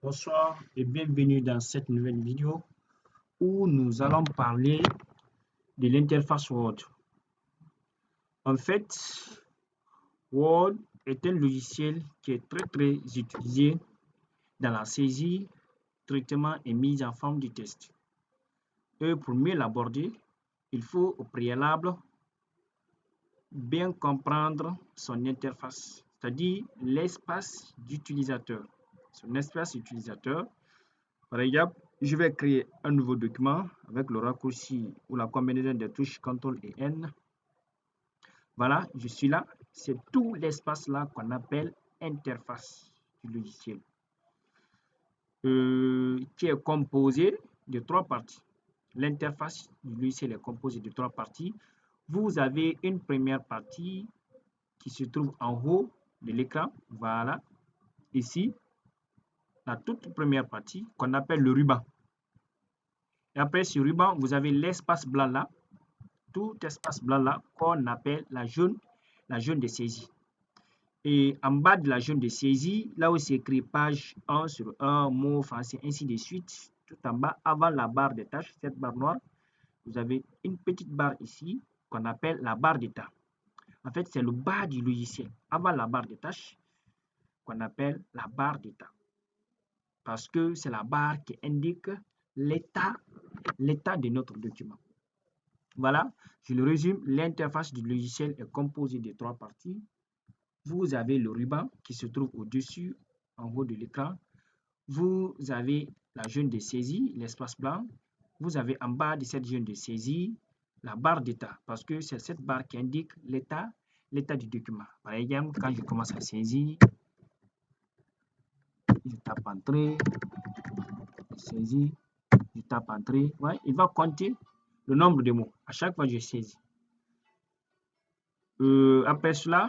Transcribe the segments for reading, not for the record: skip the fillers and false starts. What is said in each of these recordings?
Bonsoir et bienvenue dans cette nouvelle vidéo où nous allons parler de l'interface Word. En fait, Word est un logiciel qui est très utilisé dans la saisie, traitement et mise en forme du texte. Et pour mieux l'aborder, il faut au préalable bien comprendre son interface, c'est-à-dire l'espace d'utilisateur. Son espace utilisateur, par exemple, je vais créer un nouveau document avec le raccourci ou la combinaison des touches CTRL et N. Voilà, je suis là. C'est tout l'espace là qu'on appelle interface du logiciel, qui est composé de trois parties. L'interface du logiciel est composée de trois parties. Vous avez une première partie qui se trouve en haut de l'écran. Voilà, ici, la toute première partie qu'on appelle le ruban. Et après ce ruban, vous avez l'espace blanc là, tout espace blanc là qu'on appelle la jaune de saisie. Et en bas de la jaune de saisie, là où c'est écrit page 1 sur 1, mot français, ainsi de suite, tout en bas, avant la barre des tâches, cette barre noire, vous avez une petite barre ici qu'on appelle la barre d'état. En fait, c'est le bas du logiciel, avant la barre des tâches, qu'on appelle la barre d'état. Parce que c'est la barre qui indique l'état de notre document. Voilà, je le résume, l'interface du logiciel est composée de trois parties. Vous avez le ruban qui se trouve au-dessus, en haut de l'écran. Vous avez la jaune de saisie, l'espace blanc. Vous avez en bas de cette jaune de saisie la barre d'état, parce que c'est cette barre qui indique l'état du document. Par exemple, quand je commence à saisir, je tape entrée, saisie, je tape entrée. Ouais, il va compter le nombre de mots à chaque fois que je saisis. Après cela,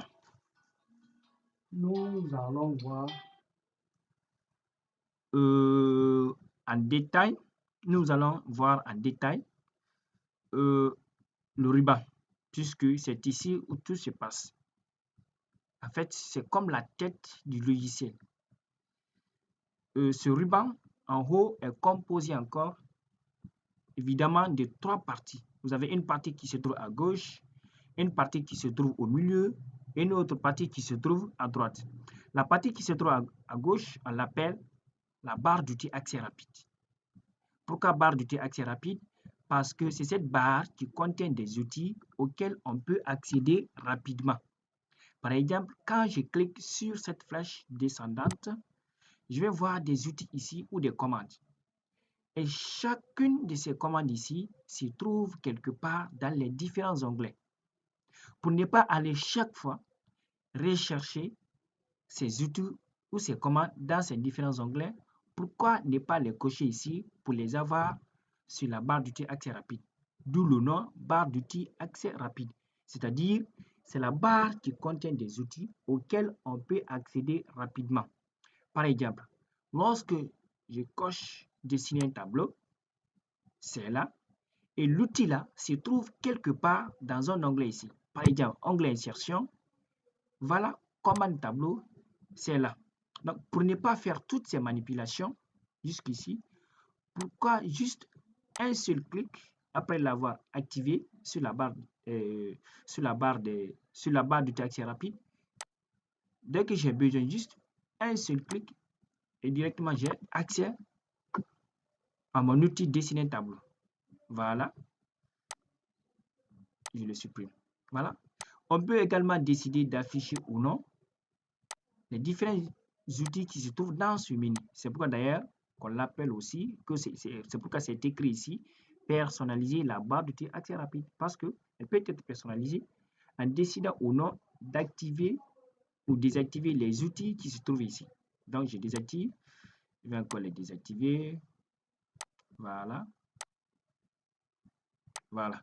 nous allons voir en détail, le ruban, puisque c'est ici où tout se passe. En fait, c'est comme la tête du logiciel. Ce ruban en haut est composé encore évidemment de trois parties. Vous avez une partie qui se trouve à gauche, une partie qui se trouve au milieu et une autre partie qui se trouve à droite. La partie qui se trouve à gauche, on l'appelle la barre d'outils accès rapide. Pourquoi barre d'outils accès rapide? Parce que c'est cette barre qui contient des outils auxquels on peut accéder rapidement. Par exemple, quand je clique sur cette flèche descendante, je vais voir des outils ici ou des commandes. Et chacune de ces commandes ici se trouve quelque part dans les différents onglets. Pour ne pas aller chaque fois rechercher ces outils ou ces commandes dans ces différents onglets, pourquoi ne pas les cocher ici pour les avoir sur la barre d'outils accès rapide? D'où le nom barre d'outils accès rapide. C'est-à-dire, c'est la barre qui contient des outils auxquels on peut accéder rapidement. Par exemple, lorsque je coche dessiner un tableau, c'est là, et l'outil là se trouve quelque part dans un onglet ici. Par exemple, onglet insertion, voilà, commande tableau, c'est là. Donc, pour ne pas faire toutes ces manipulations jusqu'ici, pourquoi juste un seul clic après l'avoir activé sur la barre du accès rapide, dès que j'ai besoin juste un seul clic et directement j'ai accès à mon outil dessiner tableau. Voilà, je le supprime. Voilà. On peut également décider d'afficher ou non les différents outils qui se trouvent dans ce menu. C'est pourquoi d'ailleurs qu'on l'appelle aussi, c'est pourquoi c'est écrit ici, personnaliser la barre d'outils accès rapide, parce qu'elle peut être personnalisée en décidant ou non d'activer ou désactiver les outils qui se trouvent ici. Donc je désactive, je vais encore les désactiver, voilà, voilà.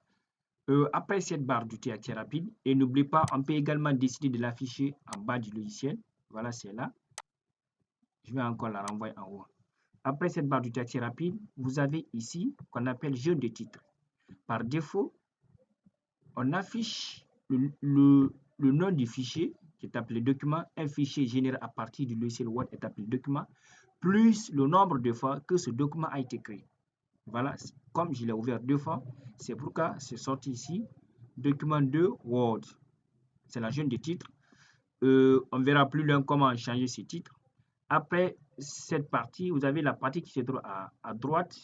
Après cette barre d'outils accès rapide, et n'oubliez pas, on peut également décider de l'afficher en bas du logiciel, voilà, c'est là. Je vais encore la renvoyer en haut. Après cette barre d'outils accès rapide, vous avez ici qu'on appelle jeu de titre. Par défaut, on affiche le nom du fichier qui est appelé document. Un fichier généré à partir du logiciel Word est appelé document. plus le nombre de fois que ce document a été créé. Voilà, comme je l'ai ouvert 2 fois, c'est pourquoi c'est sorti ici, document 2 Word. C'est la chaîne de titre. On verra plus loin comment changer ce titre. Après cette partie, vous avez la partie qui se trouve à droite.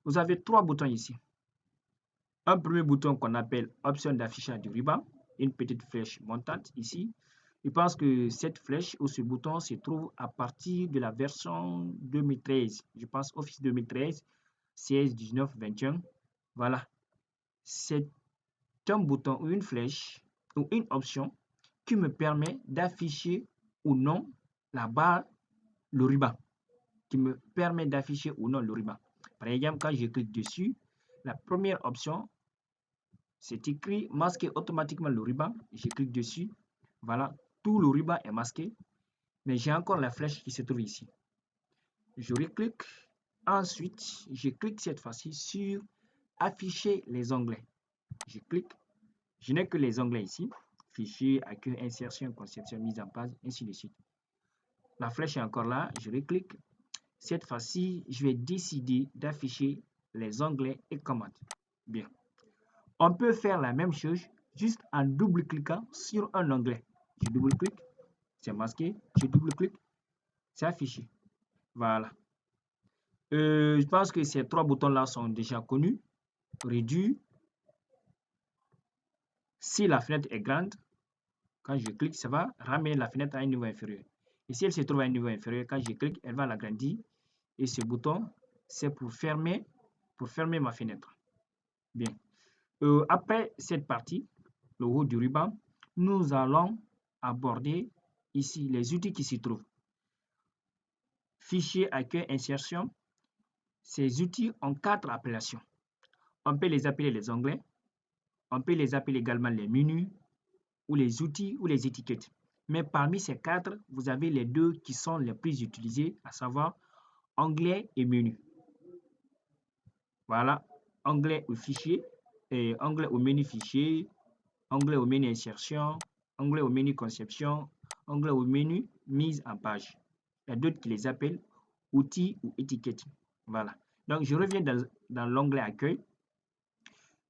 Vous avez 3 boutons ici. Un premier bouton qu'on appelle option d'affichage du ruban, une petite flèche montante ici. Je pense que cette flèche ou ce bouton se trouve à partir de la version 2013. Je pense Office 2013, 16, 19, 21. Voilà. C'est un bouton ou une flèche ou une option qui me permet d'afficher ou non la barre, le ruban. Qui me permet d'afficher ou non le ruban. Par exemple, quand je clique dessus, la première option, c'est écrit masquer automatiquement le ruban. Je clique dessus. Voilà, tout le ruban est masqué. Mais j'ai encore la flèche qui se trouve ici. Je reclique. Ensuite, je clique cette fois-ci sur afficher les onglets. Je clique. Je n'ai que les onglets ici. Fichier, accueil, insertion, conception, mise en page, ainsi de suite. La flèche est encore là. Je reclique. Cette fois-ci, je vais décider d'afficher les onglets et commandes. Bien. On peut faire la même chose juste en double-cliquant sur un onglet. Je double-clique, c'est masqué. Je double-clique, c'est affiché. Voilà. Je pense que ces 3 boutons-là sont déjà connus. Réduire. Si la fenêtre est grande, quand je clique, ça va ramener la fenêtre à un niveau inférieur. Et si elle se trouve à un niveau inférieur, quand je clique, elle va l'agrandir. Et ce bouton, c'est pour fermer ma fenêtre. Bien. Après cette partie, le haut du ruban, nous allons aborder ici les outils qui s'y trouvent. Fichier, accueil, insertion. Ces outils ont 4 appellations. On peut les appeler les onglets. On peut les appeler également les menus ou les outils ou les étiquettes. Mais parmi ces 4, vous avez les 2 qui sont les plus utilisés, à savoir onglet et menu. Voilà, onglet au fichier, et onglet au menu fichier, onglet au menu insertion, onglet au menu conception, onglet au menu mise en page. Il y a d'autres qui les appellent outils ou étiquettes. Voilà. Donc, je reviens dans l'onglet accueil.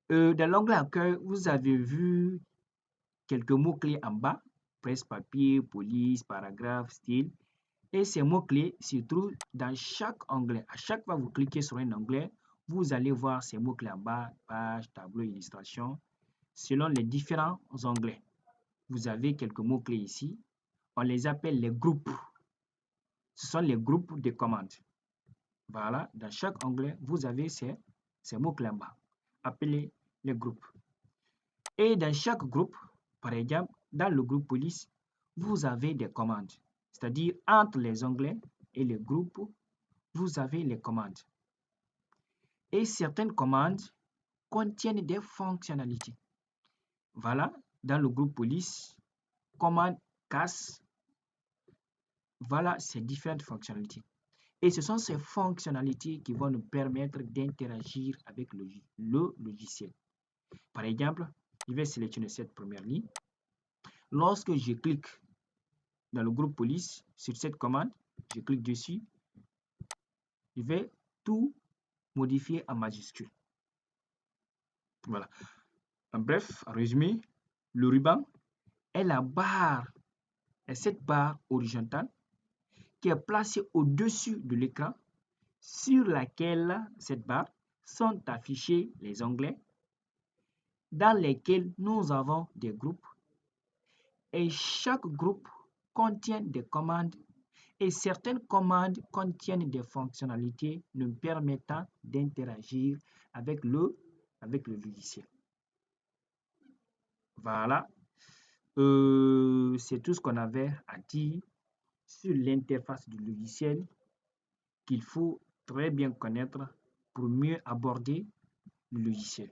Dans l'onglet accueil, vous avez vu quelques mots-clés en bas. Presse-papier, police, paragraphe, style. Et ces mots-clés se trouvent dans chaque onglet. À chaque fois que vous cliquez sur un onglet, vous allez voir ces mots-clés en bas, page, tableau, illustration, selon les différents onglets. Vous avez quelques mots-clés ici. On les appelle les groupes. Ce sont les groupes de commandes. Voilà, dans chaque onglet, vous avez ces mots-clés en bas, appelés les groupes. Et dans chaque groupe, par exemple, dans le groupe police, vous avez des commandes. C'est-à-dire, entre les onglets et les groupes, vous avez les commandes. Et certaines commandes contiennent des fonctionnalités. Voilà, dans le groupe police, commande casse. Voilà ces différentes fonctionnalités. Et ce sont ces fonctionnalités qui vont nous permettre d'interagir avec le logiciel. Par exemple, je vais sélectionner cette première ligne. Lorsque je clique dans le groupe police sur cette commande, je clique dessus, je vais tout modifier en majuscule. Voilà. En bref, en résumé, le ruban est la barre, est cette barre horizontale qui est placée au-dessus de l'écran sur laquelle cette barre sont affichés les onglets dans lesquels nous avons des groupes et chaque groupe contient des commandes et certaines commandes contiennent des fonctionnalités nous permettant d'interagir avec le logiciel. Voilà, c'est tout ce qu'on avait à dire sur l'interface du logiciel qu'il faut très bien connaître pour mieux aborder le logiciel.